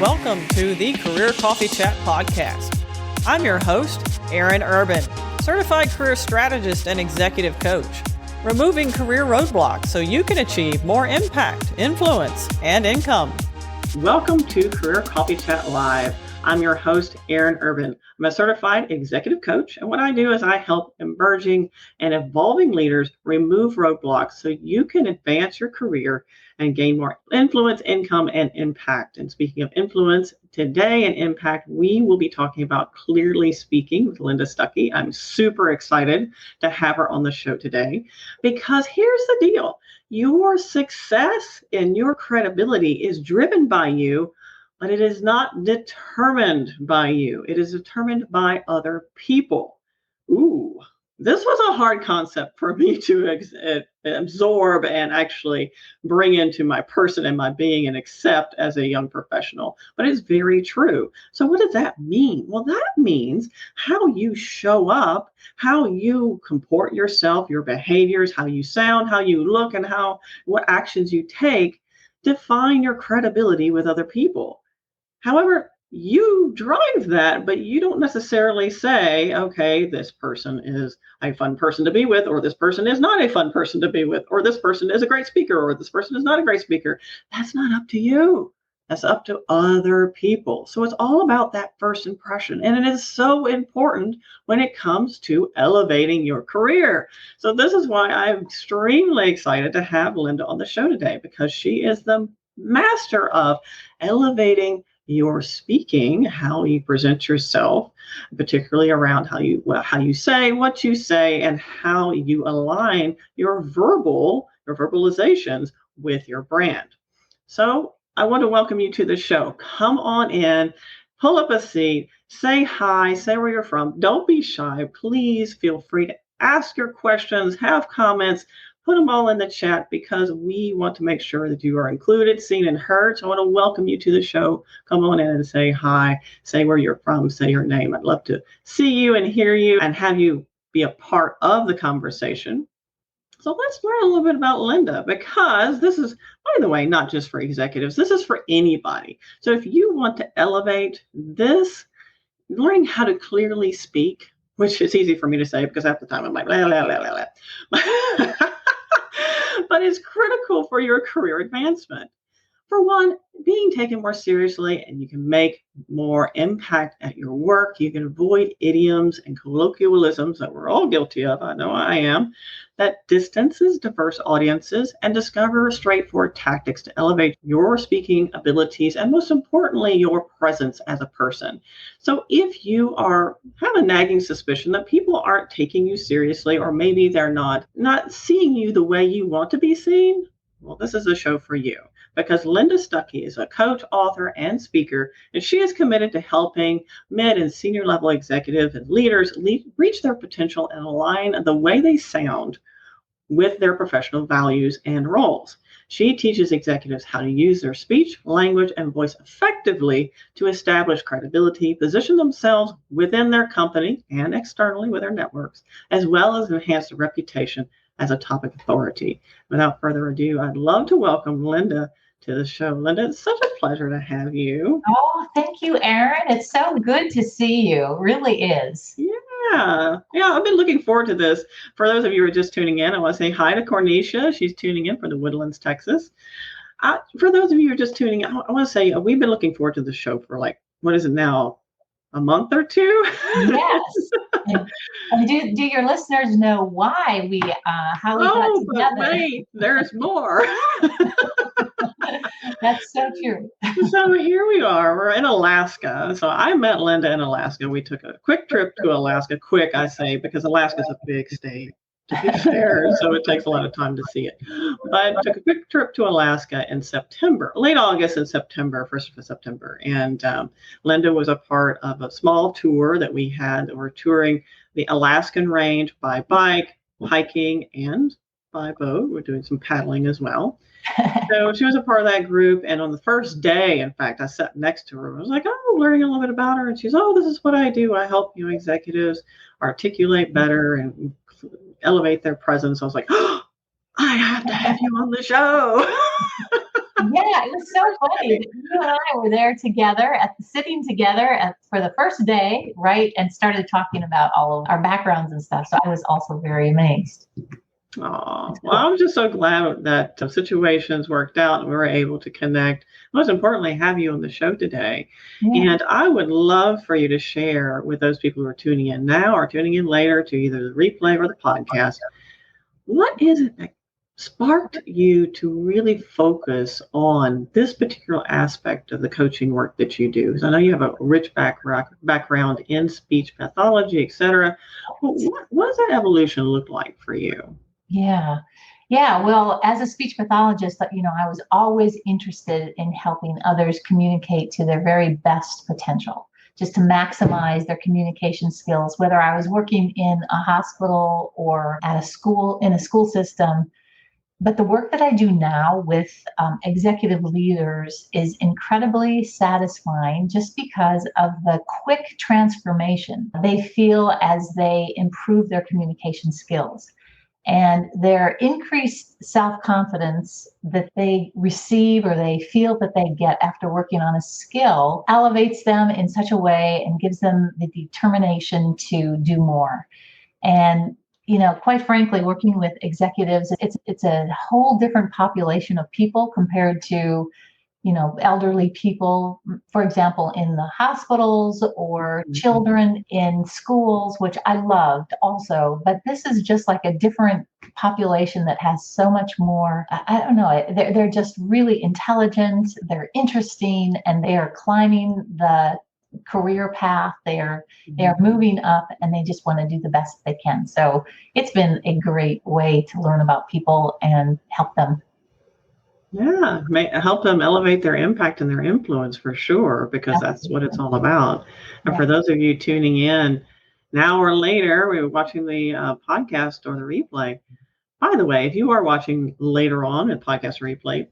Welcome to the Career Coffee Chat podcast. I'm your host, Aaron Urban, certified career strategist and executive coach, removing career roadblocks so you can achieve more impact, influence, and income. Welcome to Career Coffee Chat Live. I'm your host, Aaron Urban. I'm a certified executive coach, and what I do is I help emerging and evolving leaders remove roadblocks so you can advance your career and gain more influence, income, and impact. And speaking of influence, today and impact, we will be talking about clearly speaking with Lynda Stucky. I'm super excited to have her on the show today because here's the deal. Your success and your credibility is driven by you, but it is not determined by you. It is determined by other people. Ooh, this was a hard concept for me to absorb and actually bring into my person and my being and accept as a young professional, but it's very true. So what does that mean? Well, that means how you show up, how you comport yourself, your behaviors, how you sound, how you look, and what actions you take define your credibility with other people. However, you drive that, but you don't necessarily say, okay, this person is a fun person to be with, or this person is not a fun person to be with, or this person is a great speaker, or this person is not a great speaker. That's not up to you. That's up to other people. So it's all about that first impression. And it is so important when it comes to elevating your career. So this is why I'm extremely excited to have Lynda on the show today, because she is the master of elevating your speaking, how you present yourself, particularly around how you say, what you say, and how you align your verbalizations with your brand. So I want to welcome you to the show. Come on in, pull up a seat, say hi, say where you're from. Don't be shy. Please feel free to ask your questions, have comments. Put them all in the chat because we want to make sure that you are included, seen, and heard. So I want to welcome you to the show. Come on in and say hi, say where you're from, say your name. I'd love to see you and hear you and have you be a part of the conversation. So let's learn a little bit about Lynda, because this is, by the way, not just for executives. This is for anybody. So if you want to elevate this, learning how to clearly speak, which is easy for me to say because half the time I'm like, blah, blah, blah, blah, blah. But it's critical for your career advancement. For one, being taken more seriously, and you can make more impact at your work. You can avoid idioms and colloquialisms that we're all guilty of. I know I am. That distances diverse audiences and discover straightforward tactics to elevate your speaking abilities and, most importantly, your presence as a person. So if you have a nagging suspicion that people aren't taking you seriously, or maybe they're not seeing you the way you want to be seen, well, this is a show for you, because Lynda Stucky is a coach, author, and speaker, and she is committed to helping mid and senior level executives and leaders reach their potential and align the way they sound with their professional values and roles. She teaches executives how to use their speech, language, and voice effectively to establish credibility, position themselves within their company and externally with their networks, as well as enhance their reputation as a topic authority. Without further ado, I'd love to welcome Lynda to the show. Lynda, it's such a pleasure to have you. Oh, thank you, Aaron. It's so good to see you. It really is. Yeah, I've been looking forward to this. For those of you who are just tuning in, I want to say hi to Cornisha. She's tuning in from the Woodlands, Texas. For those of you who are just tuning in, I want to say we've been looking forward to the show for what is it now? A month or two? Yes. And do your listeners know why how we got together? But wait, there's more. That's so true. So here we are. We're in Alaska. So I met Lynda in Alaska. We took a quick trip to Alaska. Quick, I say, because Alaska's a big state, to be fair, so it takes a lot of time to see it. But I took a quick trip to Alaska in September, late August and September, 1st of September. And Lynda was a part of a small tour that we had. We're touring the Alaskan range by bike, hiking, and by boat. We're doing some paddling as well. So she was a part of that group. And on the first day, in fact, I sat next to her. I was like, learning a little bit about her. And she's, this is what I do. I help executives articulate better and elevate their presence. I was like, I have to have you on the show. Yeah, it was so funny that you and I were there together sitting together for the first day, right? And started talking about all of our backgrounds and stuff. So I was also very amazed. Oh, well, Cool. I'm just so glad that situations worked out and we were able to connect. Most importantly, have you on the show today. Yeah. And I would love for you to share with those people who are tuning in now or tuning in later to either the replay or the podcast. What is it that sparked you to really focus on this particular aspect of the coaching work that you do? Because I know you have a rich background in speech pathology, et cetera. Well, what does that evolution look like for you? Yeah. Yeah. Well, as a speech pathologist, I was always interested in helping others communicate to their very best potential, just to maximize their communication skills, whether I was working in a hospital or at a school, in a school system. But the work that I do now with executive leaders is incredibly satisfying just because of the quick transformation they feel as they improve their communication skills. And their increased self-confidence that they receive or they feel that they get after working on a skill elevates them in such a way and gives them the determination to do more. And quite frankly, working with executives, it's a whole different population of people compared to elderly people, for example, in the hospitals or children in schools, which I loved also. But this is just like a different population that has so much more. I don't know. They're just really intelligent. They're interesting, and they are climbing the career path. They are moving up, and they just want to do the best they can. So it's been a great way to learn about people and help them. Yeah, help them elevate their impact and their influence for sure, because that's what it's all about. And for those of you tuning in now or later, we were watching the podcast or the replay. By the way, if you are watching later on in podcast replay,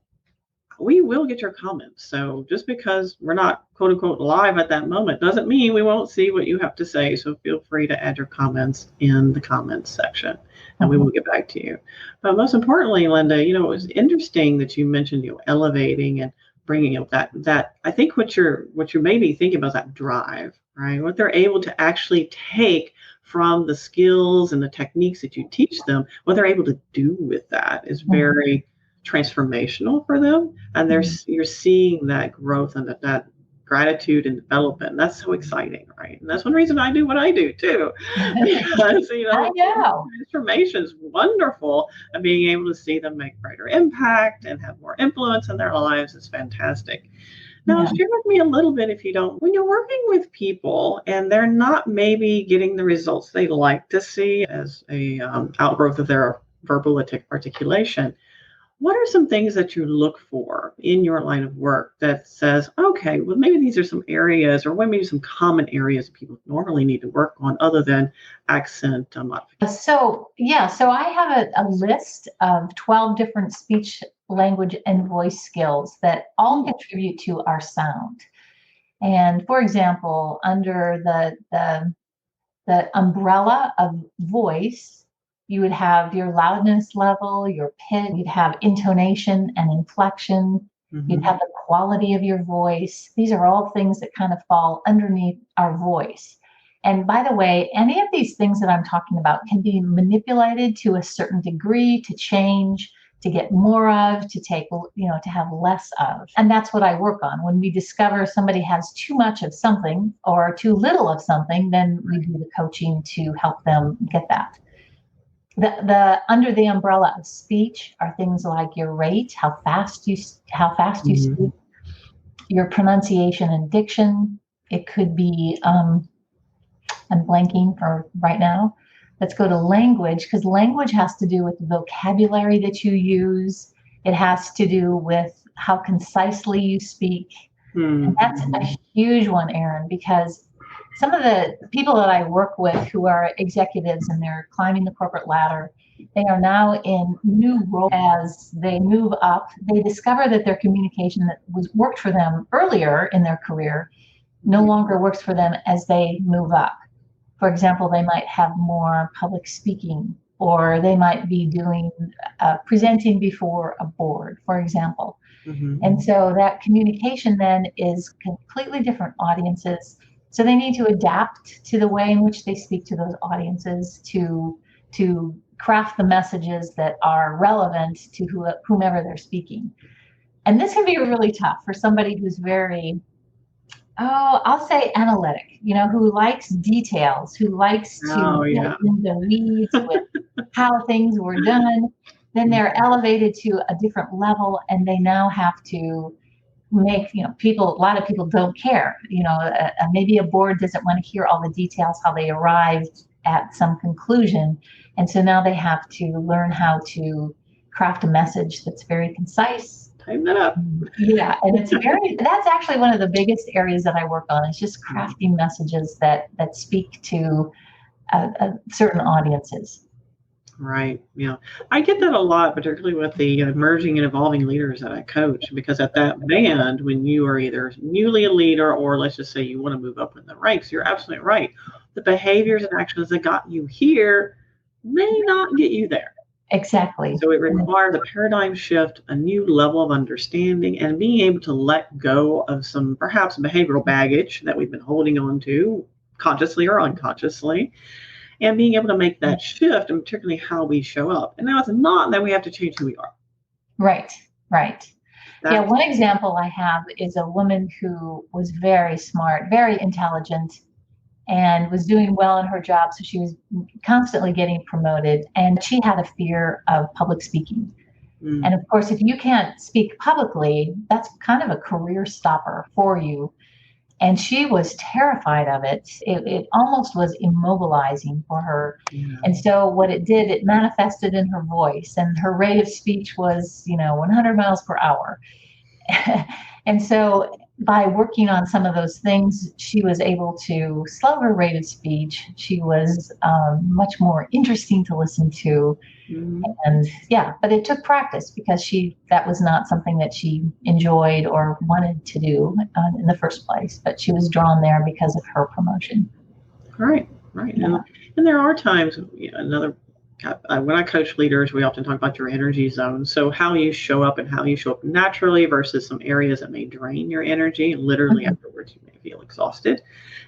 we will get your comments. So just because we're not quote unquote live at that moment doesn't mean we won't see what you have to say. So feel free to add your comments in the comments section and we will get back to you. But most importantly, Lynda, it was interesting that you mentioned, elevating and bringing up that I think what you're maybe thinking about is that drive, right? What they're able to actually take from the skills and the techniques that you teach them, what they're able to do with that is very transformational for them, and you're seeing that growth and that gratitude and development. That's so exciting, right? And that's one reason I do what I do too, because I know transformation is wonderful, and being able to see them make greater impact and have more influence in their lives is fantastic. Now, share with me a little bit, if you don't, when you're working with people and they're not maybe getting the results they like to see as a outgrowth of their verbal articulation. What are some things that you look for in your line of work that says, okay, well, maybe these are some areas or maybe some common areas people normally need to work on other than accent modification? So I have a list of 12 different speech, language, and voice skills that all contribute to our sound. And for example, under the umbrella of voice, you would have your loudness level, your pitch, you'd have intonation and inflection, you'd have the quality of your voice. These are all things that kind of fall underneath our voice. And by the way, any of these things that I'm talking about can be manipulated to a certain degree, to change, to get more of, to take, to have less of. And that's what I work on. When we discover somebody has too much of something or too little of something, then we do the coaching to help them get that. The under the umbrella of speech are things like your rate, how fast you speak, your pronunciation and diction. It could be I'm blanking for right now. Let's go to language, because language has to do with the vocabulary that you use. It has to do with how concisely you speak. And that's a huge one, Erin, because some of the people that I work with who are executives and they're climbing the corporate ladder, they are now in new roles. As they move up, they discover that their communication that worked for them earlier in their career no longer works for them as they move up. For example, they might have more public speaking or they might be doing presenting before a board, for example. And so that communication then is completely different audiences. So they need to adapt to the way in which they speak to those audiences to craft the messages that are relevant to whomever they're speaking. And this can be really tough for somebody who's very, I'll say analytic, who likes details, who likes to get in the weeds with how things were done. Then they're elevated to a different level, and they now have to make, a lot of people don't care. Maybe a board doesn't want to hear all the details, how they arrived at some conclusion. And so now they have to learn how to craft a message that's very concise. Tighten that up. Yeah. And that's actually one of the biggest areas that I work on, is just crafting messages that speak to certain audiences. Right. Yeah. I get that a lot, particularly with the emerging and evolving leaders that I coach, because at that band, when you are either newly a leader or let's just say you want to move up in the ranks, you're absolutely right. The behaviors and actions that got you here may not get you there. Exactly. So it requires a paradigm shift, a new level of understanding, and being able to let go of some perhaps behavioral baggage that we've been holding on to consciously or unconsciously. And being able to make that shift, and particularly how we show up. And now it's not that we have to change who we are. Right. One example I have is a woman who was very smart, very intelligent, and was doing well in her job. So she was constantly getting promoted. And she had a fear of public speaking. And of course, if you can't speak publicly, that's kind of a career stopper for you. And she was terrified of it. It almost was immobilizing for her. Yeah. And so what it did, it manifested in her voice, and her rate of speech was, 100 miles per hour. And so by working on some of those things, she was able to slow her rate of speech. She was much more interesting to listen to. And but it took practice, because that was not something that she enjoyed or wanted to do in the first place, but she was drawn there because of her promotion. Right. Yeah. And there are times, when I coach leaders, we often talk about your energy zone. So how you show up and how you show up naturally versus some areas that may drain your energy. Literally afterwards, you may feel exhausted.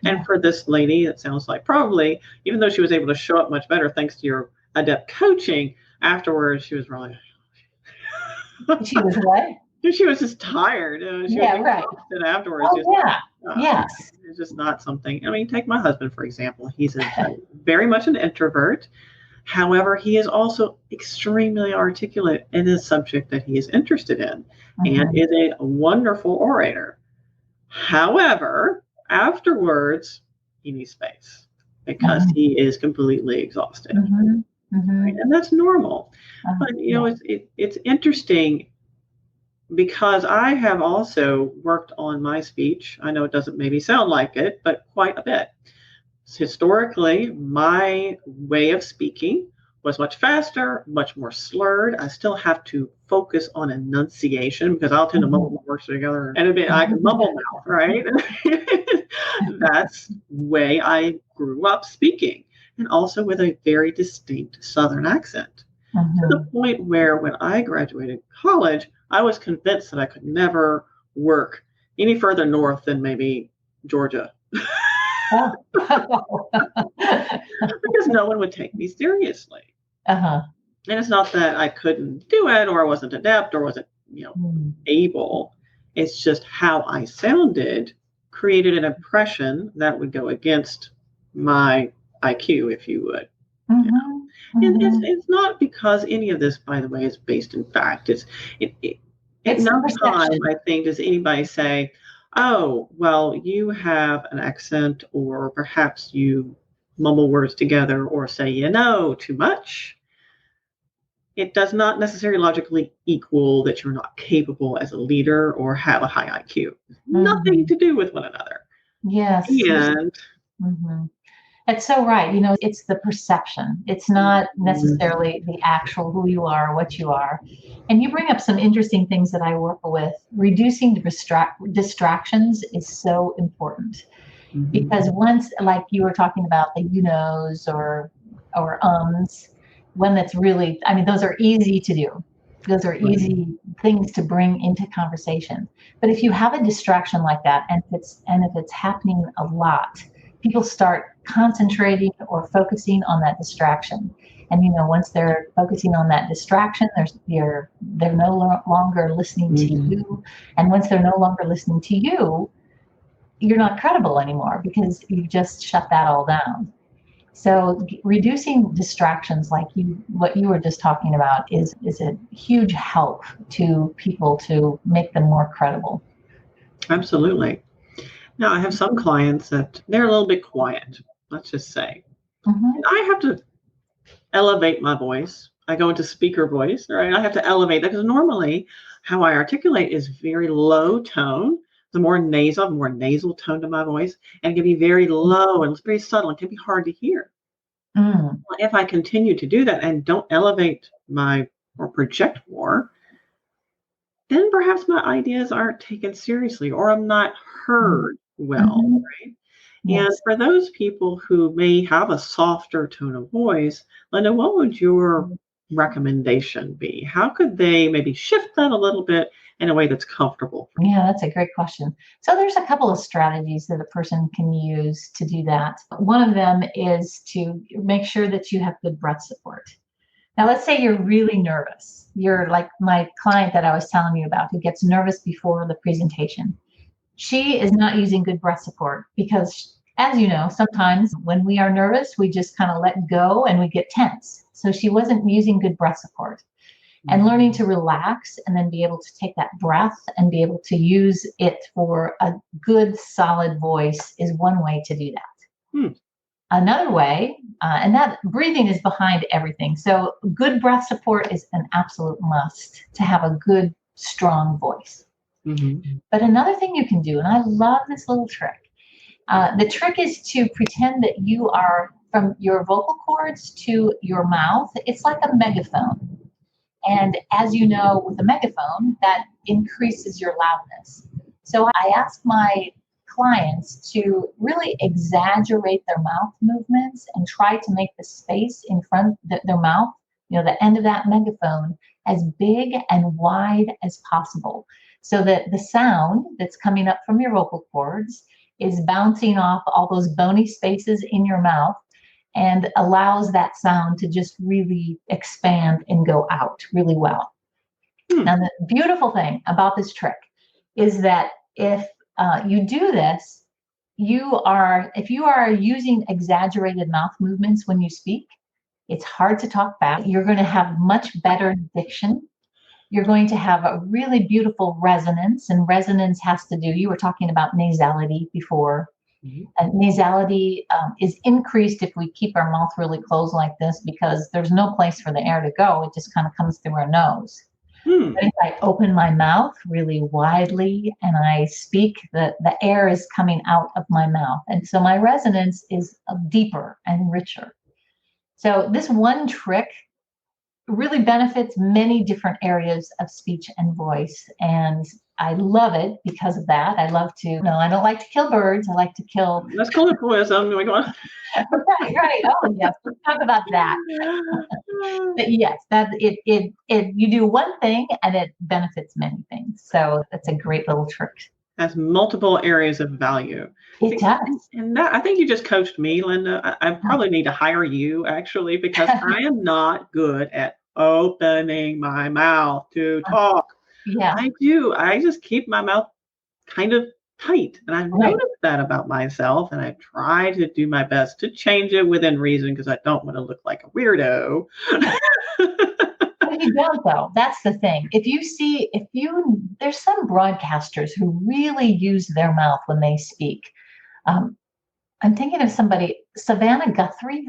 And for this lady, it sounds like probably, even though she was able to show up much better thanks to your adept coaching, afterwards she was really she was what? She was just tired. She was exhausted afterwards. Yes. It's just not something. Take my husband, for example. He's very much an introvert. However, he is also extremely articulate in his subject that he is interested in, and is a wonderful orator. However, afterwards, he needs space because he is completely exhausted. Right? And that's normal. But, it's interesting, because I have also worked on my speech. I know it doesn't maybe sound like it, but quite a bit. Historically, my way of speaking was much faster, much more slurred. I still have to focus on enunciation, because I'll tend to mumble my words together, and I can mumble mouth, right? That's the way I grew up speaking, and also with a very distinct Southern accent. To the point where when I graduated college, I was convinced that I could never work any further north than maybe Georgia. Because no one would take me seriously. And it's not that I couldn't do it, or I wasn't adept, or wasn't able. It's just how I sounded created an impression that would go against my IQ, if you would. And it's not because any of this, by the way, is based in fact. It's no time, I think, does anybody say, oh, well, you have an accent, or perhaps you mumble words together, or say, too much. It does not necessarily logically equal that you're not capable as a leader or have a high IQ. Nothing to do with one another. Yes. And that's so right. It's the perception. It's not necessarily the actual who you are, what you are. And you bring up some interesting things that I work with. Reducing distractions is so important, because once, like you were talking about the or ums, one that's really, I mean, those are easy to do. Those are easy things to bring into conversation. But if you have a distraction like that, and if it's happening a lot, people start concentrating or focusing on that distraction. And once they're focusing on that distraction, they're no longer listening to you. And once they're no longer listening to you, you're not credible anymore because you just shut that all down. So reducing distractions like what you were just talking about is a huge help to people to make them more credible. Absolutely. Now, I have some clients that they're a little bit quiet, let's just say. And I have to elevate my voice. I go into speaker voice, right? I have to elevate that because normally how I articulate is very low tone. The more nasal tone to my voice, and it can be very low and it's very subtle. It can be hard to hear. If I continue to do that and don't elevate or project more, then perhaps my ideas aren't taken seriously or I'm not heard well, right? Yes. And for those people who may have a softer tone of voice, Lynda, what would your recommendation be? How could they maybe shift that a little bit in a way that's comfortable? Yeah, that's a great question. So there's a couple of strategies that a person can use to do that. One of them is to make sure that you have good breath support. Now, let's say you're really nervous. You're like my client that I was telling you about who gets nervous before the presentation. She is not using good breath support because, as you know, sometimes when we are nervous, we just kind of let go and we get tense. So she wasn't using good breath support. And learning to relax and then be able to take that breath and be able to use it for a good, solid voice is one way to do that. Another way, and that breathing is behind everything. So good breath support is an absolute must to have a good, strong voice. But another thing you can do, and I love this little trick, the trick is to pretend that you are from your vocal cords to your mouth. It's like a megaphone. And as you know, with a megaphone, that increases your loudness. So I ask my clients to really exaggerate their mouth movements and try to make the space in front of their mouth, the end of that megaphone, as big and wide as possible, so that the sound that's coming up from your vocal cords is bouncing off all those bony spaces in your mouth and allows that sound to just really expand and go out really well. Now, the beautiful thing about this trick is that if you do this, if you are using exaggerated mouth movements when you speak, it's hard to talk back. You're going to have much better diction. You're going to have a really beautiful resonance, and resonance has to do, you were talking about nasality before. Nasality is increased if we keep our mouth really closed like this because there's no place for the air to go. It just kind of comes through our nose. But if I open my mouth really widely and I speak, the air is coming out of my mouth. And so my resonance is deeper and richer. So this one trick really benefits many different areas of speech and voice. And I love it because of that. I don't like to kill birds. I like to kill. Let's call it colloquialism. Right. Oh, yes. Let's talk about that. But yes, you do one thing and it benefits many things. So that's a great little trick. Has multiple areas of value. It does. And I think you just coached me, Lynda. I probably need to hire you actually because I am not good at opening my mouth to talk. Yeah. I do. I just keep my mouth kind of tight. And I've noticed that about myself. And I try to do my best to change it within reason because I don't want to look like a weirdo. You don't, though. That's the thing. There's some broadcasters who really use their mouth when they speak. I'm thinking of somebody, Savannah Guthrie.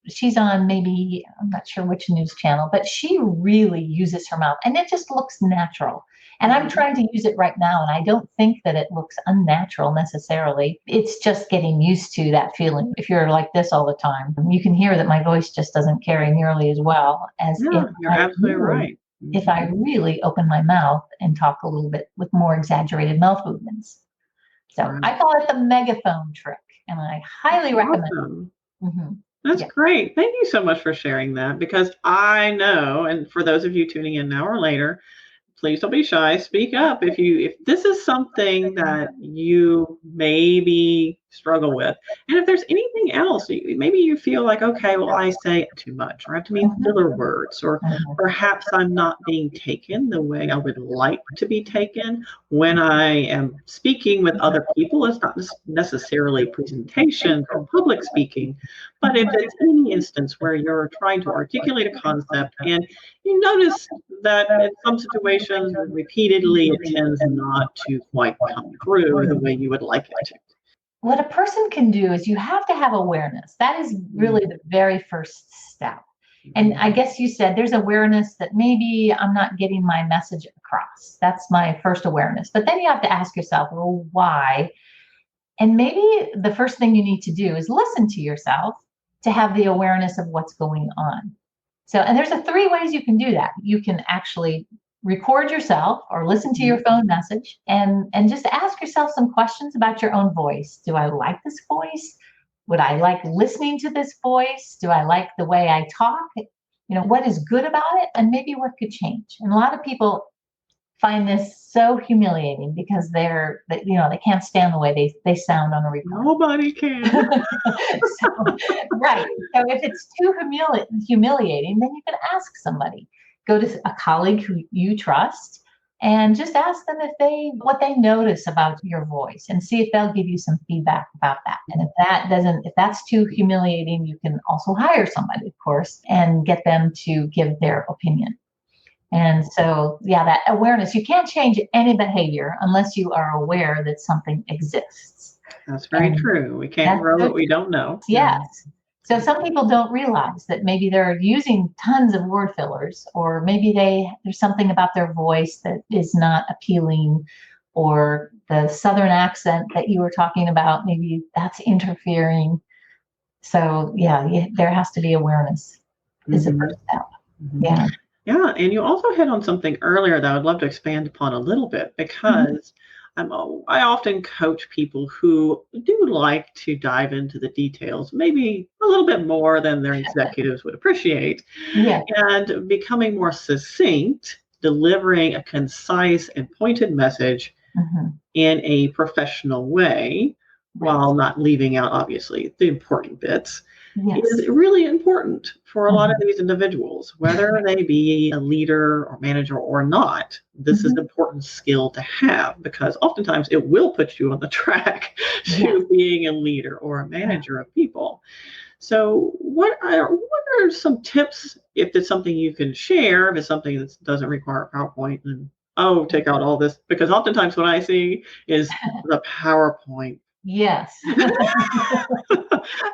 She's on maybe, I'm not sure which news channel, but she really uses her mouth and it just looks natural. And I'm trying to use it right now. And I don't think that it looks unnatural necessarily. It's just getting used to that feeling. If you're like this all the time, you can hear that my voice just doesn't carry nearly as well as you're absolutely right. If I really open my mouth and talk a little bit with more exaggerated mouth movements. So I call it the megaphone trick. And I highly recommend it. That's Yeah. great. Thank you so much for sharing that, because I know, and for those of you tuning in now or later, please don't be shy. Speak up if this is something that you maybe struggle with. And if there's anything else, maybe you feel like, okay, well, I say too much, or I have to mean Mhm. filler words, or Mhm. perhaps I'm not being taken the way I would like to be taken when I am speaking with other people. It's not necessarily presentation or public speaking, but if it's any instance where you're trying to articulate a concept and you notice that in some situations, repeatedly, it tends not to quite come through the way you would like it to. What a person can do is you have to have awareness. That is really the very first step. And I guess you said there's awareness that maybe I'm not getting my message across. That's my first awareness. But then you have to ask yourself, well, why? And maybe the first thing you need to do is listen to yourself to have the awareness of what's going on. So, and there's 3 ways you can do that. You can actually record yourself or listen to your phone message and just ask yourself some questions about your own voice. Do I like this voice? Would I like listening to this voice? Do I like the way I talk? What is good about it? And maybe what could change? And a lot of people find this so humiliating because they can't stand the way they sound on a recording. Nobody can. So, right. So if it's too humiliating, then you can ask somebody. Go to a colleague who you trust and just ask them what they notice about your voice, and see if they'll give you some feedback about that. And if that's too humiliating, you can also hire somebody, of course, and get them to give their opinion. And so, yeah, that awareness, you can't change any behavior unless you are aware that something exists. That's very true. We can't grow what we don't know. Yes. So some people don't realize that maybe they're using tons of word fillers, or maybe there's something about their voice that is not appealing, or the Southern accent that you were talking about, maybe that's interfering. So, yeah, there has to be awareness is the first step. Yeah. Yeah, and you also hit on something earlier that I would love to expand upon a little bit, because I often coach people who do like to dive into the details, maybe a little bit more than their executives would appreciate, Yeah. and becoming more succinct, delivering a concise and pointed message in a professional way, while not leaving out, obviously, the important bits. Yes. Is really important for a lot of these individuals, whether they be a leader or manager or not. This is an important skill to have, because oftentimes it will put you on the track to being a leader or a manager of people. So what are some tips, if it's something you can share, if it's something that doesn't require a PowerPoint, and take out all this, because oftentimes what I see is the PowerPoint. Yes.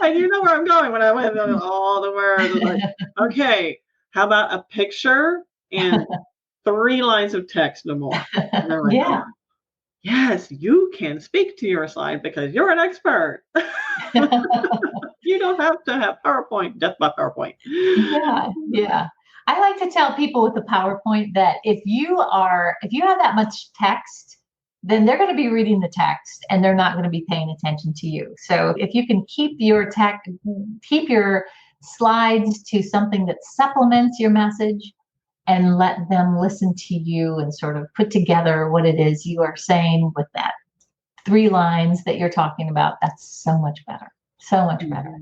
And you know where I'm going when I went all the words. Like, okay, how about a picture and 3 lines of text, no more? And they're like, Yeah. yes, you can speak to your slide because you're an expert. You don't have to have PowerPoint, death by PowerPoint. Yeah. I like to tell people with the PowerPoint that if you have that much text, then they're going to be reading the text and they're not going to be paying attention to you. So if you can keep your slides to something that supplements your message, and let them listen to you and sort of put together what it is you are saying with that 3 lines that you're talking about, that's so much better. So much better.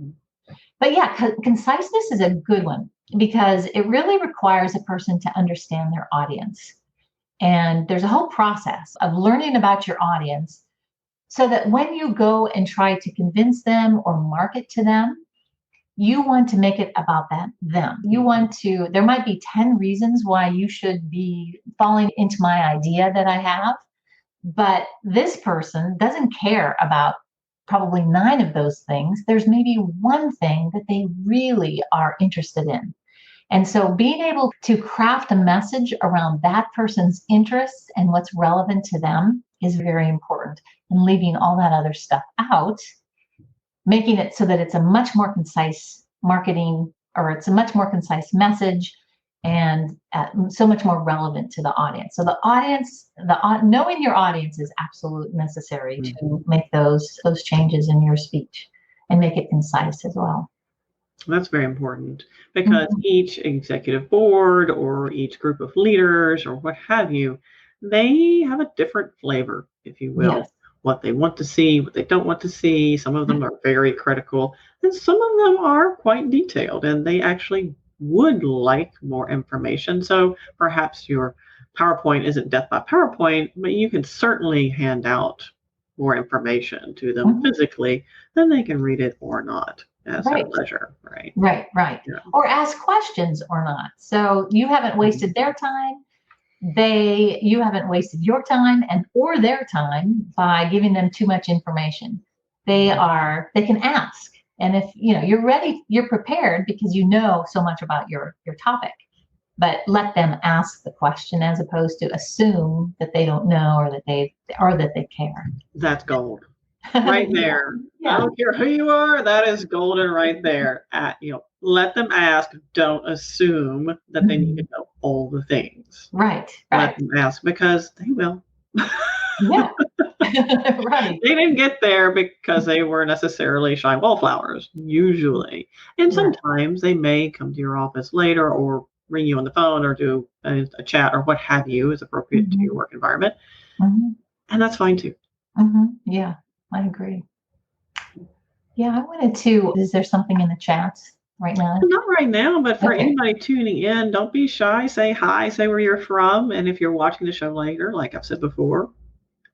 But yeah, conciseness is a good one, because it really requires a person to understand their audience. And there's a whole process of learning about your audience, so that when you go and try to convince them or market to them, you want to make it about them. There might be 10 reasons why you should be falling into my idea that I have, but this person doesn't care about probably 9 of those things. There's maybe 1 thing that they really are interested in. And so being able to craft a message around that person's interests and what's relevant to them is very important, and leaving all that other stuff out, making it so that it's a much more concise marketing, or it's a much more concise message, and so much more relevant to the audience. So knowing your audience is absolutely necessary to make those changes in your speech and make it concise as well. That's very important because each executive board or each group of leaders or what have you, they have a different flavor, if you will. Yes. What they want to see, what they don't want to see. Some of them are very critical, and some of them are quite detailed, and they actually would like more information. So perhaps your PowerPoint isn't death by PowerPoint, but you can certainly hand out more information to them physically, then they can read it or not as their pleasure, right? Right. Yeah. Or ask questions or not. So you haven't wasted their time. You haven't wasted your time or their time by giving them too much information. They can ask. And if you're ready, you're prepared because you know so much about your topic. But let them ask the question as opposed to assume that they don't know or that they care. That's gold. Right there. Yeah. I don't care who you are, that is golden right there. Let them ask. Don't assume that they need to know all the things. Right. Let them ask because they will. Yeah. Right. They didn't get there because they were necessarily shy wallflowers, usually. And sometimes they may come to your office later or ring you on the phone or do a chat or what have you is appropriate to your work environment. And that's fine too. Yeah, I agree. Yeah, I wanted to. Is there something in the chat right now? Not right now, but for anybody tuning in, don't be shy. Say hi, say where you're from. And if you're watching the show later, like I've said before,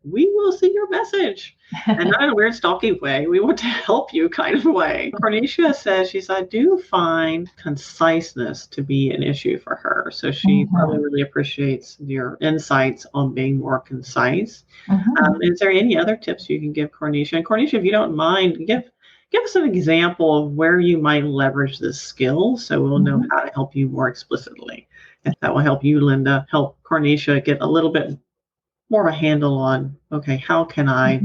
we will see your message. And not in a weird stalking way. We want to help you kind of way. Cornelia says, I do find conciseness to be an issue for her. So she probably really appreciates your insights on being more concise. Is there any other tips you can give Cornelia? And Cornelia, if you don't mind, give us an example of where you might leverage this skill so we'll know how to help you more explicitly. If that will help you, Lynda, help Cornelia get a little bit more of a handle on, okay, how can I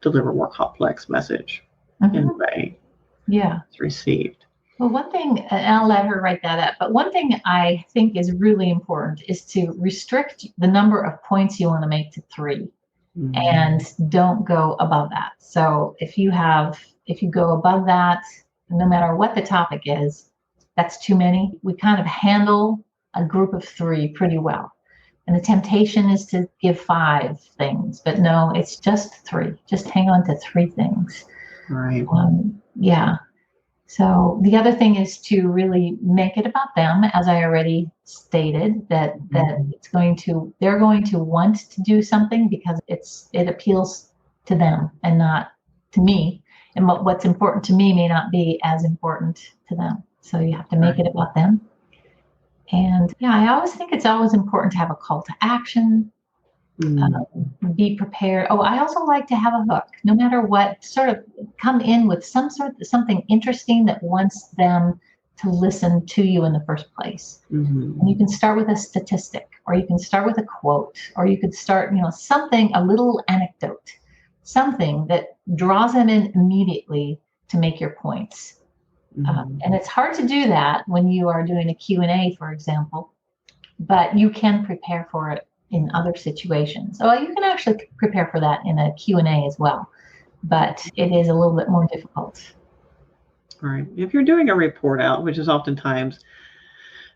deliver a more complex message in a way it's received? Well, one thing, and I'll let her write that up, but one thing I think is really important is to restrict the number of points you want to make to 3 and don't go above that. So if you go above that, no matter what the topic is, that's too many. We kind of handle a group of 3 pretty well. And the temptation is to give 5 things, but no, it's just 3. Just hang on to 3 things. Right. So the other thing is to really make it about them, as I already stated, that they're going to want to do something because it appeals to them and not to me. And what's important to me may not be as important to them. So you have to make it about them. And I always think it's always important to have a call to action, be prepared. Oh, I also like to have a hook, no matter what, sort of come in with something interesting that wants them to listen to you in the first place. And you can start with a statistic, or you can start with a quote, or you could start, something, a little anecdote, something that draws them in immediately to make your points. And it's hard to do that when you are doing a Q&A, for example, but you can prepare for it in other situations. So you can actually prepare for that in a Q&A as well, but it is a little bit more difficult. Right. If you're doing a report out, which is oftentimes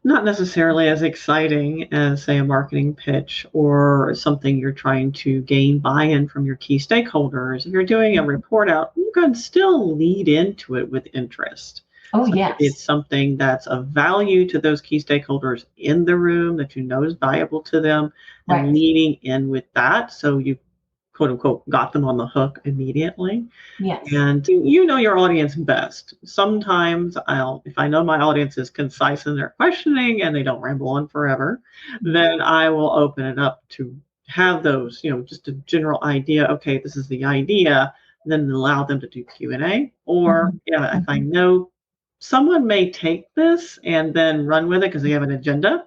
not necessarily as exciting as, say, a marketing pitch or something you're trying to gain buy-in from your key stakeholders, if you're doing a report out, you can still lead into it with interest. Oh, so yes. It's something that's of value to those key stakeholders in the room that you know is valuable to them, and leading in with that. So you, quote unquote, got them on the hook immediately. Yes. And you know your audience best. Sometimes if I know my audience is concise in their questioning and they don't ramble on forever, then I will open it up to have those, just a general idea. Okay, this is the idea. Then allow them to do Q&A. Or if I know someone may take this and then run with it because they have an agenda,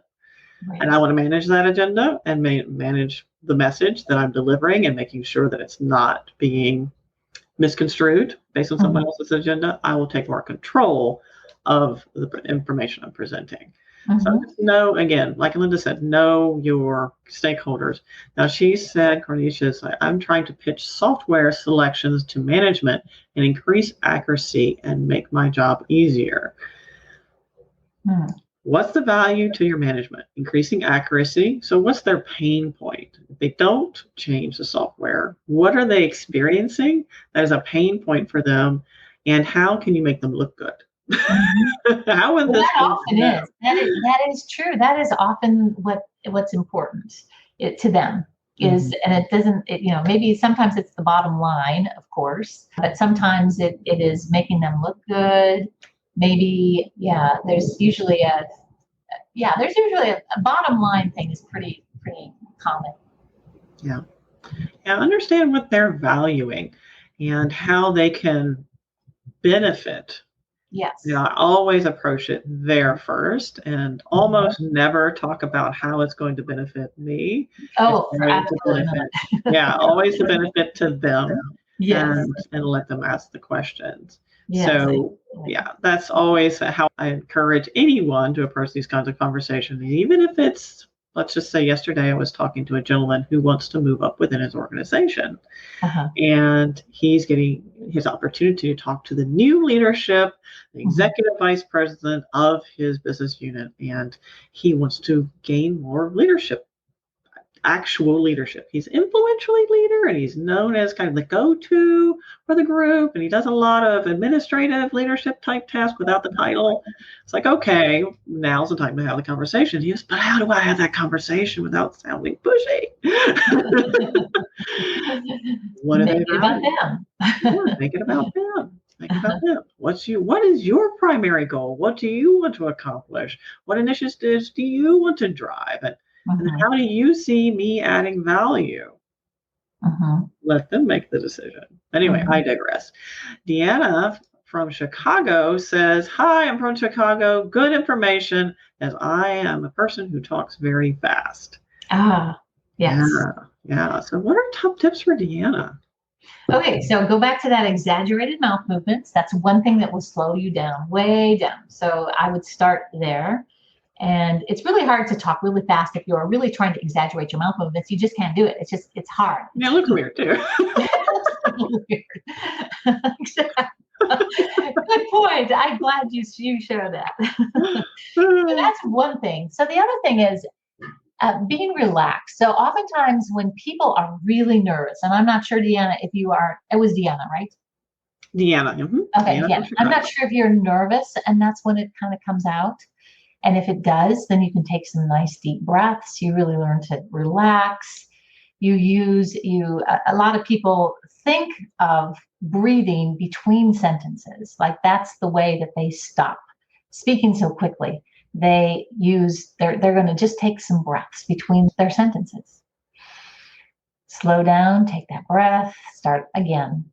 and I want to manage that agenda and manage the message that I'm delivering and making sure that it's not being misconstrued based on someone else's agenda, I will take more control of the information I'm presenting. So Mhm. just know, again, like Linda said, know your stakeholders. Now she said, Cornisha, I'm trying to pitch software selections to management and increase accuracy and make my job easier. Hmm. What's the value to your management? Increasing accuracy. So what's their pain point? If they don't change the software, what are they experiencing that is a pain point for them? And how can you make them look good? Mhm. How would Well, this that go for often them? is. That is true. That is often what's important to them is, Mhm. and it doesn't. Maybe sometimes it's the bottom line, of course, but sometimes it is making them look good. Maybe, yeah. There's usually a bottom line thing is pretty common. Yeah. And understand what they're valuing and how they can benefit. Yes. I always approach it there first and almost never talk about how it's going to benefit me. It's Oh, for going to absolutely benefit, not. always the benefit to them, Yes. and let them ask the questions. Yes. So, that's always how I encourage anyone to approach these kinds of conversations. Even if it's, let's just say yesterday I was talking to a gentleman who wants to move up within his organization. Uh-huh. And he's getting his opportunity to talk to the new leadership, the executive vice president of his business unit, and he wants to gain more leadership, actual leadership. He's influentially leader, and he's known as kind of the go-to for the group, and he does a lot of administrative leadership type tasks without the title. It's like, okay, now's the time to have the conversation. He goes, but how do I have that conversation without sounding pushy? What are Make they it about valuing? them. Yeah, make it about them. Make it about them. What is your primary goal? What do you want to accomplish? What initiatives do you want to drive? And Mhm. how do you see me adding value? Mhm. Let them make the decision. Anyway, I Mhm. digress. Deanna from Chicago says, hi, I'm from Chicago. Good information, as I am a person who talks very fast. Ah, yes. Yeah. So what are top tips for Deanna? Okay, so go back to that exaggerated mouth movements. That's one thing that will slow you down, way down. So I would start there. And it's really hard to talk really fast if you're really trying to exaggerate your mouth movements. You just can't do it. It's hard. Yeah, look weird too. Good point. I'm glad you share that. So that's one thing. So the other thing is being relaxed. So oftentimes when people are really nervous, and I'm not sure, Deanna, if you are, it was Deanna, right? Deanna. Okay, Deanna yeah. from I'm Chicago. not sure if you're nervous and that's when it kind of comes out. And if it does, then you can take some nice deep breaths. You really learn to relax. A lot of people think of breathing between sentences. Like that's the way that they stop speaking so quickly. They're going to just take some breaths between their sentences. Slow down, take that breath, start again.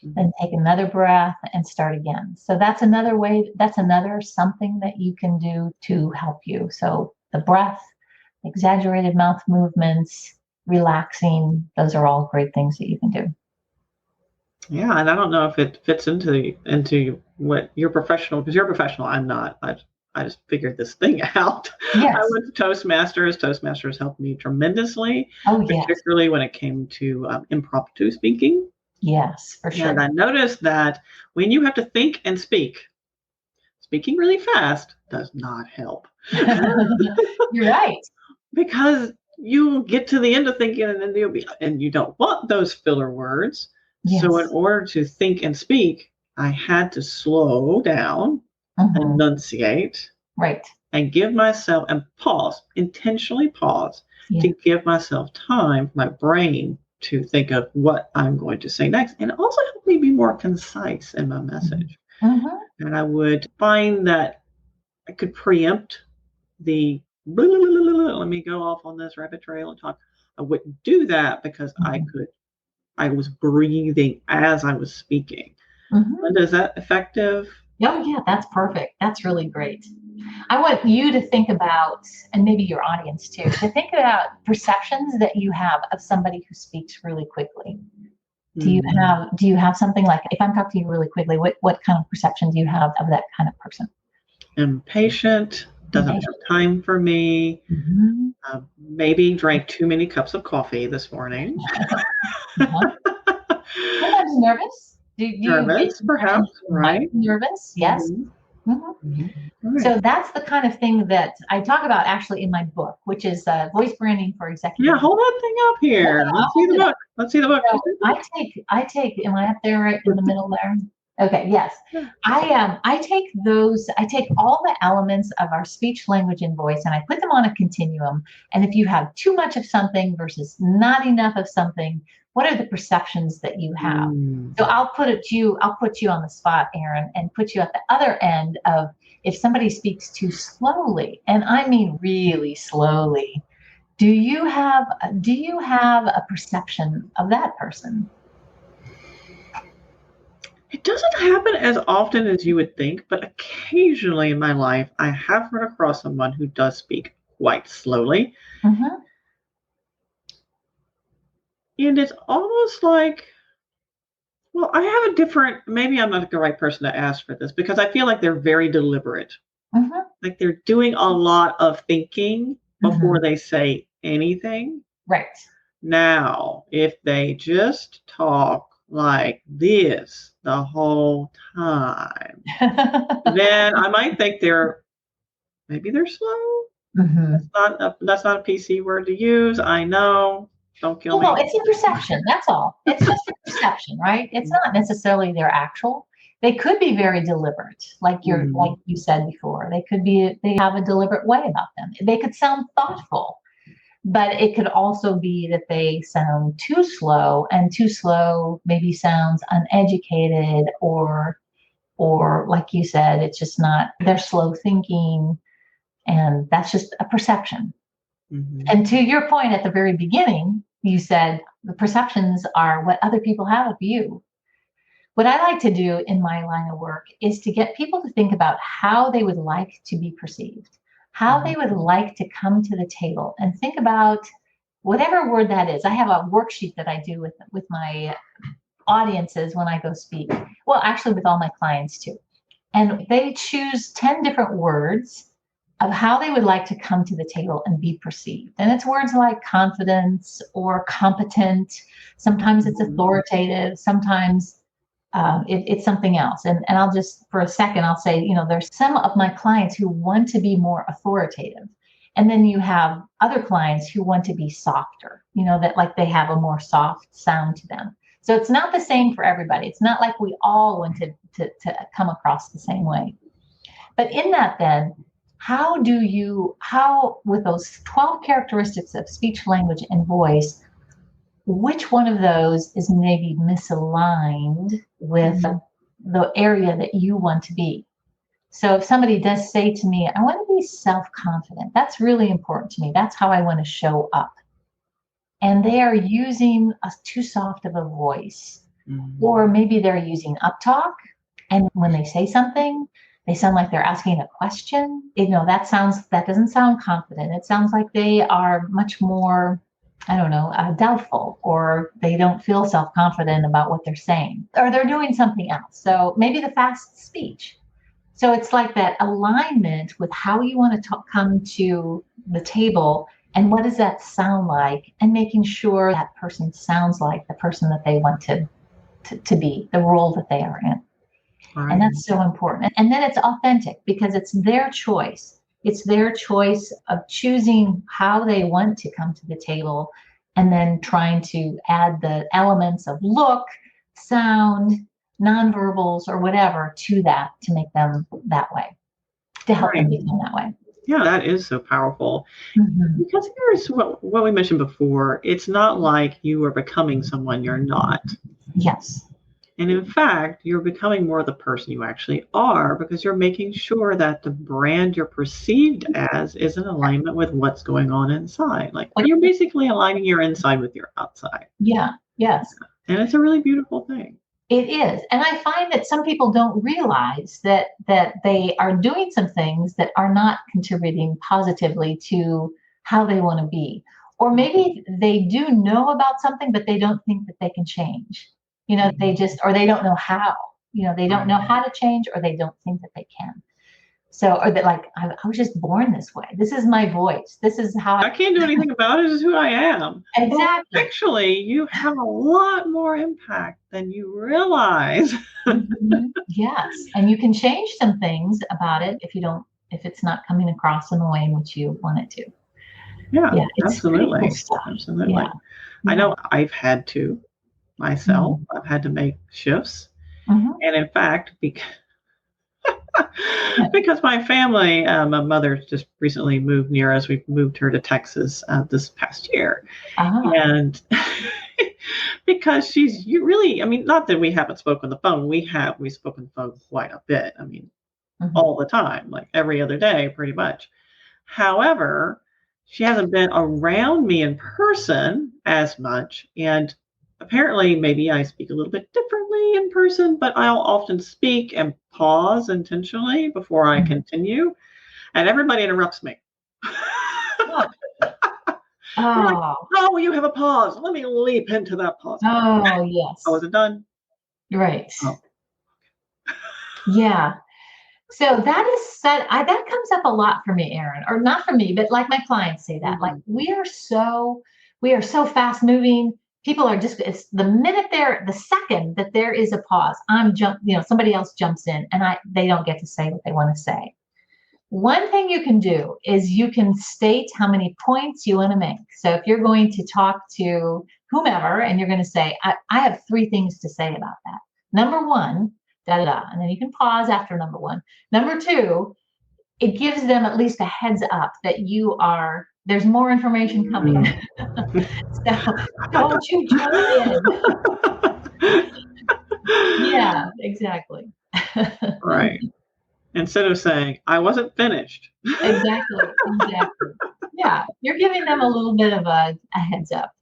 Then take another breath and start again. So that's another way, that's another something that you can do to help you. So the breath, exaggerated mouth movements, relaxing, those are all great things that you can do. Yeah, and I don't know if it fits into what you're professional, because you're a professional. I'm not. I just figured this thing out. Yes. I went to Toastmasters. Toastmasters helped me tremendously, Oh, yes. particularly when it came to impromptu speaking. Yes, for sure. And I noticed that when you have to think and speaking really fast does not help. You're right. Because you get to the end of thinking and then you don't want those filler words. Yes. So in order to think and speak, I had to slow down, enunciate, right, and give myself and intentionally pause to give myself time for my brain to think of what I'm going to say next, and also help me be more concise in my message. And I would find that I could preempt the let me go off on this rabbit trail and talk. I wouldn't do that because I was breathing as I was speaking. Linda, is that effective? Oh, yeah, that's perfect. That's really great. I want you to think about, and maybe your audience too, to think about perceptions that you have of somebody who speaks really quickly. Do you have something like, if I'm talking to you really quickly, what kind of perception do you have of that kind of person? Impatient, doesn't have time for me, Mhm. maybe drank too many cups of coffee this morning. Uh-huh. Sometimes nervous. Do you get Nervous, perhaps, might right? be nervous? Yes. Mhm. Mhm. Right. So that's the kind of thing that I talk about actually in my book, which is voice branding for executive. Yeah, hold that thing up here. Yeah, Let's I'll see hold the it up. book. Let's see the book. So I take, am I up there right in the middle there? Okay, yes. Yeah. I take all the elements of our speech, language, and voice, and I put them on a continuum. And if you have too much of something versus not enough of something, what are the perceptions that you have? So I'll put you on the spot, Aaron, and put you at the other end of if somebody speaks too slowly, and I mean really slowly. Do you have a perception of that person? It doesn't happen as often as you would think, but occasionally in my life, I have run across someone who does speak quite slowly. Mm-hmm. And it's almost like, well, I have a different, maybe I'm not the right person to ask for this because I feel like they're very deliberate. Mm-hmm. Like they're doing a lot of thinking before they say anything. Right. Now, if they just talk like this the whole time, then I might think maybe they're slow. Mm-hmm. That's not a PC word to use. I know. Don't kill Well, me. it's a perception. That's all. It's just a perception, right? It's not necessarily their actual. They could be very deliberate, like you said before. They have a deliberate way about them. They could sound thoughtful, but it could also be that they sound too slow, and too slow maybe sounds uneducated or like you said, it's just not, they're slow thinking, and that's just a perception. Mm-hmm. And to your point at the very beginning, you said the perceptions are what other people have of you. What I like to do in my line of work is to get people to think about how they would like to be perceived, how they would like to come to the table, and think about whatever word that is. I have a worksheet that I do with my audiences when I go speak. Well, actually with all my clients too. And they choose 10 different words of how they would like to come to the table and be perceived. And it's words like confidence or competent. Sometimes it's authoritative. Sometimes it's something else. And I'll just, for a second, I'll say, there's some of my clients who want to be more authoritative. And then you have other clients who want to be softer, that like they have a more soft sound to them. So it's not the same for everybody. It's not like we all want to come across the same way. But in that then, how with those 12 characteristics of speech, language, and voice, which one of those is maybe misaligned with the area that you want to be? So if somebody does say to me, I want to be self-confident, that's really important to me. That's how I want to show up. And they are using too soft of a voice, or maybe they're using uptalk. And when they say something, they sound like they're asking a question. That doesn't sound confident. It sounds like they are much more, doubtful, or they don't feel self-confident about what they're saying, or they're doing something else. So maybe the fast speech. So it's like that alignment with how you want to come to the table and what does that sound like, and making sure that person sounds like the person that they want to be, the role that they are in. Right. And that's so important. And then it's authentic because it's their choice. It's their choice of choosing how they want to come to the table, and then trying to add the elements of look, sound, nonverbals, or whatever to that to make them that way, to help them become that way. Yeah, that is so powerful. Because here's what we mentioned before. It's not like you are becoming someone you're not. Yes. And in fact, you're becoming more the person you actually are, because you're making sure that the brand you're perceived as is in alignment with what's going on inside. Like you're basically aligning your inside with your outside. Yeah. Yes. And it's a really beautiful thing. It is. And I find that some people don't realize that they are doing some things that are not contributing positively to how they want to be. Or maybe they do know about something, but they don't think that they can change. They don't know how. They don't know how to change, or they don't think that they can. So, or that like, I was just born this way. This is my voice. This is how I can't do anything about it. This is who I am. exactly. Well, actually, you have a lot more impact than you realize. Yes. And you can change some things about it if it's not coming across in the way in which you want it to. Yeah, It's absolutely. cool stuff. Absolutely. Yeah. I know I've had to myself. Mm-hmm. I've had to make shifts. Mm-hmm. And in fact, because my family, my mother just recently moved near us. We moved her to Texas this past year. And because you really, I mean, not that we haven't spoken on the phone. We've spoken on the phone quite a bit. I mean, all the time, like every other day, pretty much. However, she hasn't been around me in person as much. And apparently, maybe I speak a little bit differently in person, but I'll often speak and pause intentionally before I continue. And everybody interrupts me. Like, oh, you have a pause. Let me leap into that pause. Oh, yes. I wasn't done. Right. Oh. Yeah. So that comes up a lot for me, Erin, or not for me, but like my clients say that, like we are so fast moving. People are just, it's the second that there is a pause, somebody else jumps in and they don't get to say what they want to say. One thing you can do is you can state how many points you want to make. So if you're going to talk to whomever and you're going to say, I have 3 things to say about that. Number 1, and then you can pause after number 1. Number 2, it gives them at least a heads up that there's more information coming. So don't you jump in. Yeah, exactly. Right. Instead of saying, I wasn't finished. Exactly. Yeah, you're giving them a little bit of a heads up.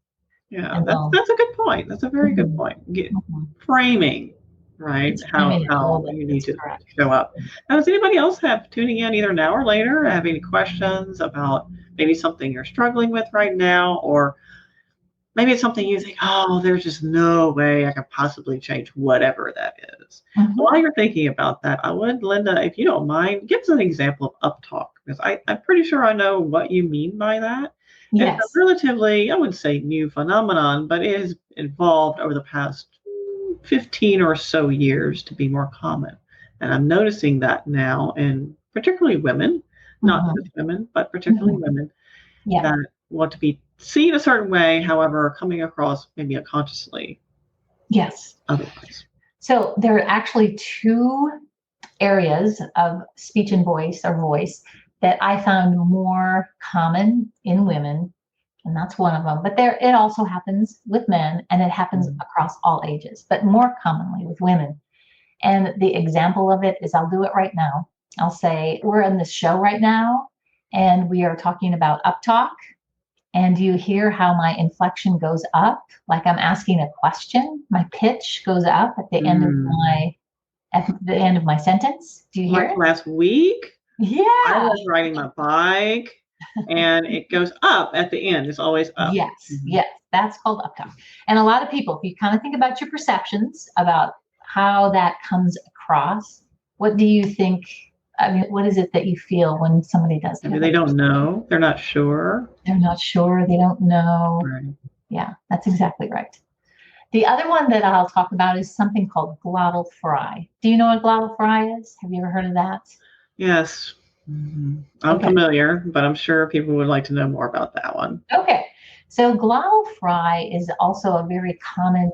Yeah, that's a good point. That's a very good point. Framing, right? How you need to show up. Now, does anybody else tuning in either now or later have any questions about maybe something you're struggling with right now, or maybe it's something you think, oh, there's just no way I can possibly change whatever that is. While you're thinking about that, I would, Lynda, if you don't mind, give us an example of uptalk, because I'm pretty sure I know what you mean by that. Yes. It's a relatively, I wouldn't say new phenomenon, but it has evolved over the past 15 or so years to be more common. And I'm noticing that now in particularly women, not just women, but particularly women that want to be seen a certain way, however, coming across maybe unconsciously. Yes. Otherwise. So there are actually 2 areas of speech and voice that I found more common in women, and that's one of them. But it also happens with men, and it happens across all ages, but more commonly with women. And the example of it is, I'll do it right now. I'll say, we're in this show right now, and we are talking about uptalk. And you hear how my inflection goes up, like I'm asking a question. My pitch goes up at the end of my sentence. Do you hear it? Last week, yeah, I was riding my bike, and it goes up at the end. It's always up. Yes, yes, that's called uptalk. And a lot of people, if you kind of think about your perceptions about how that comes across, what do you think? I mean, what is it that you feel when somebody does that? They don't know. They're not sure. They're not sure. They don't know. Right. Yeah, that's exactly right. The other one that I'll talk about is something called glottal fry. Do you know what glottal fry is? Have you ever heard of that? Yes. I'm familiar, but I'm sure people would like to know more about that one. Okay. So glottal fry is also a very common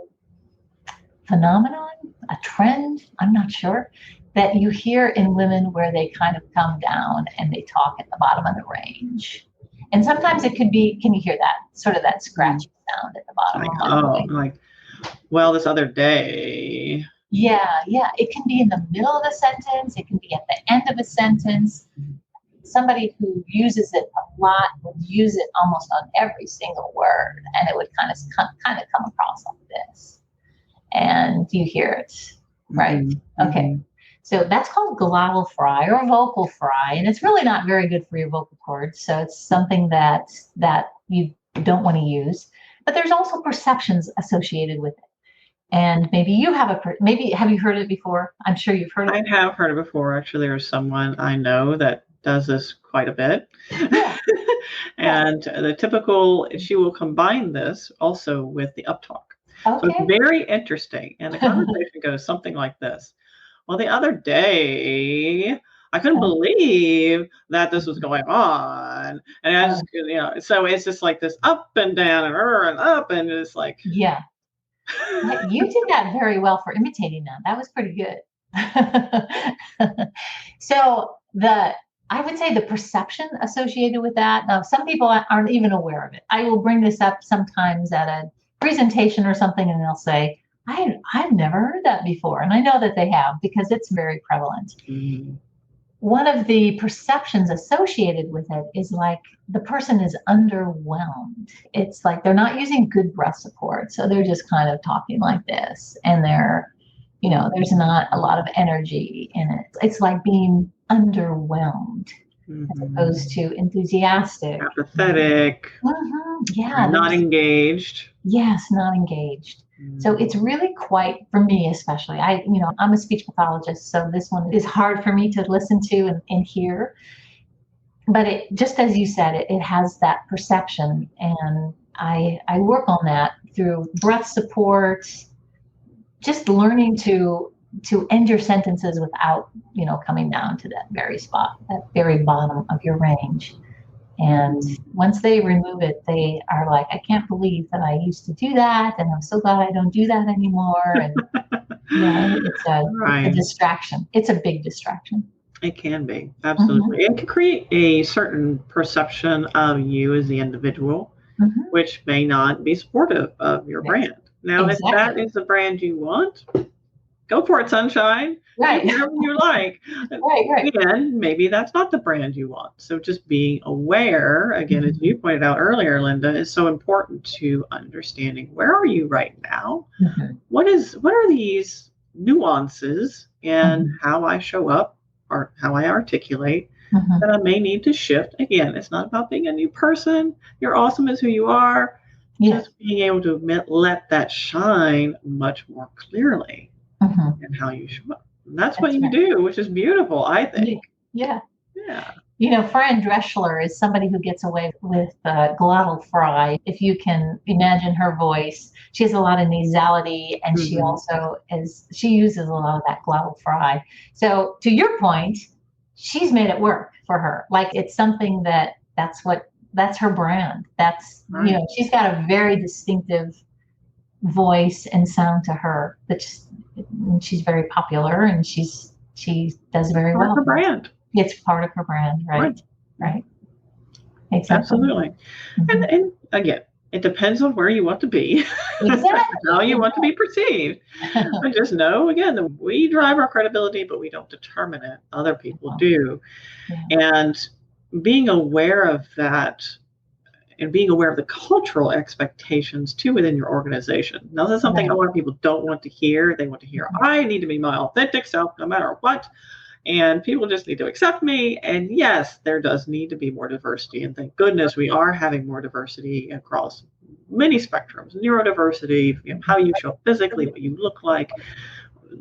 phenomenon, a trend, I'm not sure, that you hear in women where they kind of come down and they talk at the bottom of the range. And sometimes it could be, can you hear that? Sort of that scratchy sound at the bottom. Like, well, this other day. Yeah. It can be in the middle of a sentence. It can be at the end of a sentence. Somebody who uses it a lot would use it almost on every single word, and it would kind of come across like this. And you hear it, right? Okay. So that's called glottal fry or vocal fry, and it's really not very good for your vocal cords. So it's something that you don't want to use. But there's also perceptions associated with it. And maybe you have maybe have you heard it before? I'm sure you've heard it. I have heard it before. Actually, there's someone I know that does this quite a bit. Yeah. And the typical, she will combine this also with the uptalk. So Okay. it's very interesting. And the conversation goes something like this. Well, the other day, I couldn't believe that this was going on. And I just, so it's just like this up and down and up. And it's like, Yeah. You did that very well for imitating that. That was pretty good. So I would say the perception associated with that. Now, some people aren't even aware of it. I will bring this up sometimes at a presentation or something, and they'll say, I've never heard that before. And I know that they have, because it's very prevalent. mm, One of the perceptions associated with it is like the person is underwhelmed. It's like they're not using good breath support. So they're just kind of talking like this, and there's not a lot of energy in it. It's like being underwhelmed as opposed to enthusiastic. apathetic, Yeah. not engaged. Yes, not engaged. So it's really quite, for me especially, I'm a speech pathologist, so this one is hard for me to listen to and hear. But it, just as you said, it has that perception, and I work on that through breath support, just learning to end your sentences without, coming down to that very spot, that very bottom of your range. And once they remove it, they are like, I can't believe that I used to do that, and I'm so glad I don't do that anymore. And it's a distraction. It's a big distraction. It can be, absolutely. It can create a certain perception of you as the individual, which may not be supportive of your brand. Now, if that is the brand you want, go for it, sunshine. Right. Whatever you like. Right. Again, maybe that's not the brand you want. So just being aware, again, as you pointed out earlier, Lynda, is so important to understanding where are you right now? What are these nuances in how I show up or how I articulate that I may need to shift? Again, it's not about being a new person. You're awesome as who you are. Just being able to let that shine much more clearly in how you show up. And that's what you do, which is beautiful, I think. Yeah. Yeah. Fran Drescher is somebody who gets away with glottal fry. If you can imagine her voice, she has a lot of nasality, and she also she uses a lot of that glottal fry. So to your point, she's made it work for her. Like, it's something that's her brand. That's, she's got a very distinctive voice and sound to her. She's very popular, and she does very well. Her brand. It's part of her brand, right? Exactly. Absolutely. And again, it depends on where you want to be, how you want to be perceived. But just know, again, we drive our credibility, but we don't determine it. Other people do. And being aware of that, and being aware of the cultural expectations too within your organization. Now, that's something a lot of people don't want to hear. They want to hear, I need to be my authentic self no matter what. And people just need to accept me. And yes, there does need to be more diversity. And thank goodness we are having more diversity across many spectrums. Neurodiversity, how you show up physically, what you look like,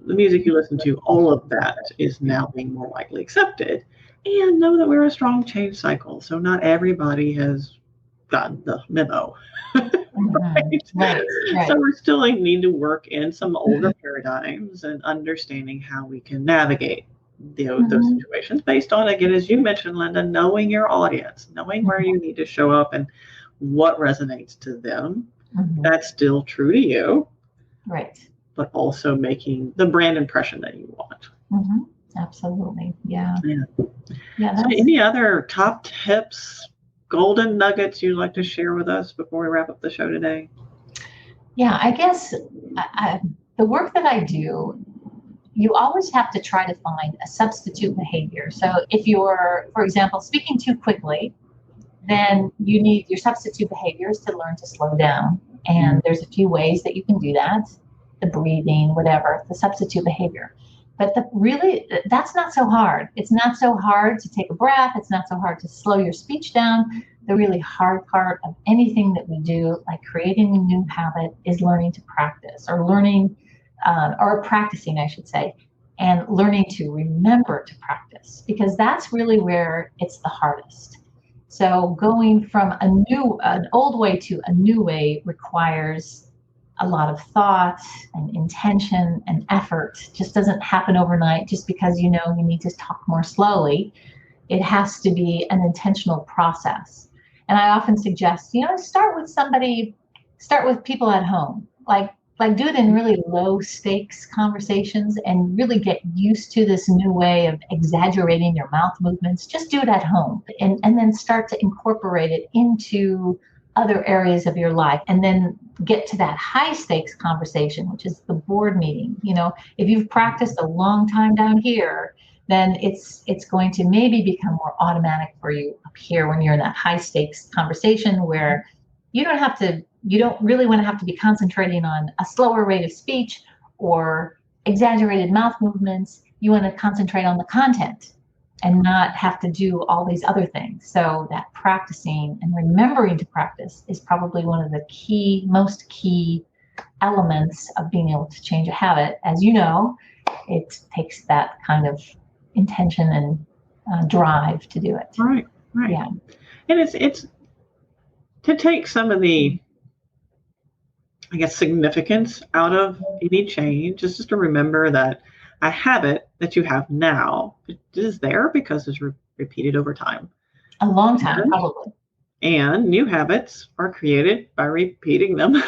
the music you listen to, all of that is now being more widely accepted. And know that we're a strong change cycle. So not everybody has gotten the memo. Right. So we still need to work in some older paradigms and understanding how we can navigate those situations based on, again, as you mentioned, Lynda, knowing your audience, knowing where you need to show up and what resonates to them. That's still true to you. Right. But also making the brand impression that you want. Absolutely. Yeah. So any other top tips, golden nuggets you'd like to share with us before we wrap up the show today? Yeah, I guess the work that I do, you always have to try to find a substitute behavior. So if you're, for example, speaking too quickly, then you need your substitute behaviors to learn to slow down. And there's a few ways that you can do that, the breathing, whatever, the substitute behavior. But that's not so hard. It's not so hard to take a breath. It's not so hard to slow your speech down. the really hard part of anything that we do, like creating a new habit, is learning to practice, or practicing, I should say, and learning to remember to practice, because that's really where it's the hardest. So going from an old way to a new way requires a lot of thought and intention and effort. It just doesn't happen overnight just because you need to talk more slowly. It has to be an intentional process. And I often suggest, start with people at home. Like do it in really low stakes conversations and really get used to this new way of exaggerating your mouth movements. Just do it at home and then start to incorporate it into other areas of your life, and then get to that high stakes conversation, which is the board meeting. If you've practiced a long time down here, then it's going to maybe become more automatic for you up here when you're in that high stakes conversation where you don't really want to have to be concentrating on a slower rate of speech or exaggerated mouth movements. You want to concentrate on the content and not have to do all these other things. So that practicing and remembering to practice is probably one of the most key elements of being able to change a habit. As you know, it takes that kind of intention and drive to do it. Right. Yeah. And it's to take some of the, I guess, significance out of any change is just to remember that a habit that you have now is there because it's repeated over time. A long time, probably. And new habits are created by repeating them.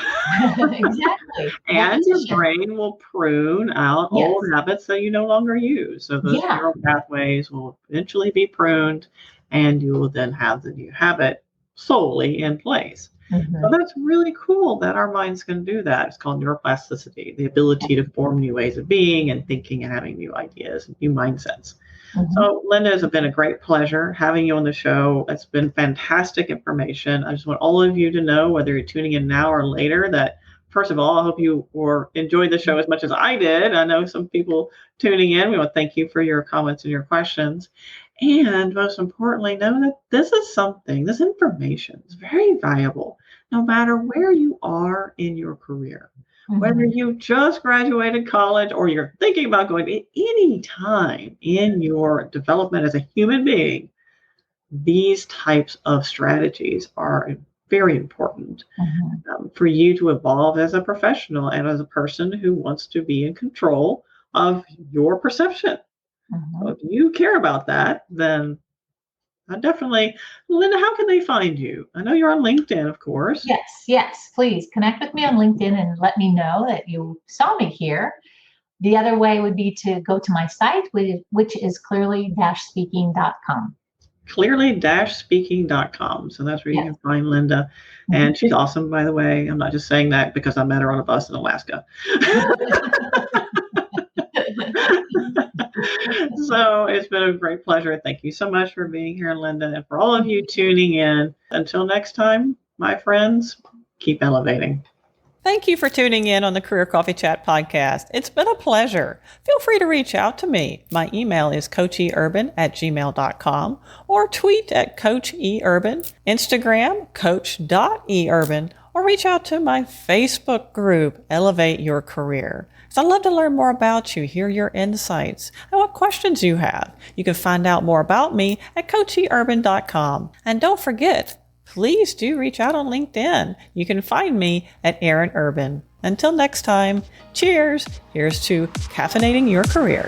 Exactly. And your brain will prune out old habits that you no longer use. So those neural pathways will eventually be pruned, and you will then have the new habit solely in place. Mm-hmm. So that's really cool that our minds can do that. It's called neuroplasticity, the ability to form new ways of being and thinking and having new ideas and new mindsets. Mm-hmm. So Lynda, it's been a great pleasure having you on the show. It's been fantastic information. I just want all of you to know, whether you're tuning in now or later, that first of all, I hope you enjoyed the show as much as I did. I know some people tuning in. We want to thank you for your comments and your questions. And most importantly, know that this information is very valuable, no matter where you are in your career. Mm-hmm. Whether you just graduated college or you're thinking about going at any time in your development as a human being, these types of strategies are very important for you to evolve as a professional and as a person who wants to be in control of your perception. So if you care about that, then definitely. Lynda, how can they find you? I know you're on LinkedIn, of course. Yes. Please connect with me on LinkedIn and let me know that you saw me here. The other way would be to go to my site, which is clearly-speaking.com. Clearly-speaking.com. So that's where you can find Lynda. And she's awesome, by the way. I'm not just saying that because I met her on a bus in Alaska. So it's been a great pleasure. Thank you so much for being here, Lynda. And for all of you tuning in, until next time, my friends, keep elevating. Thank you for tuning in on the Career Coffee Chat podcast. It's been a pleasure. Feel free to reach out to me. My email is coacheurban@gmail.com or tweet at coacheurban, Instagram coach.eurban, or reach out to my Facebook group, Elevate Your Career. I'd love to learn more about you, hear your insights, and what questions you have. You can find out more about me at coacheurban.com. And don't forget, please do reach out on LinkedIn. You can find me at Erin Urban. Until next time, cheers. Here's to caffeinating your career.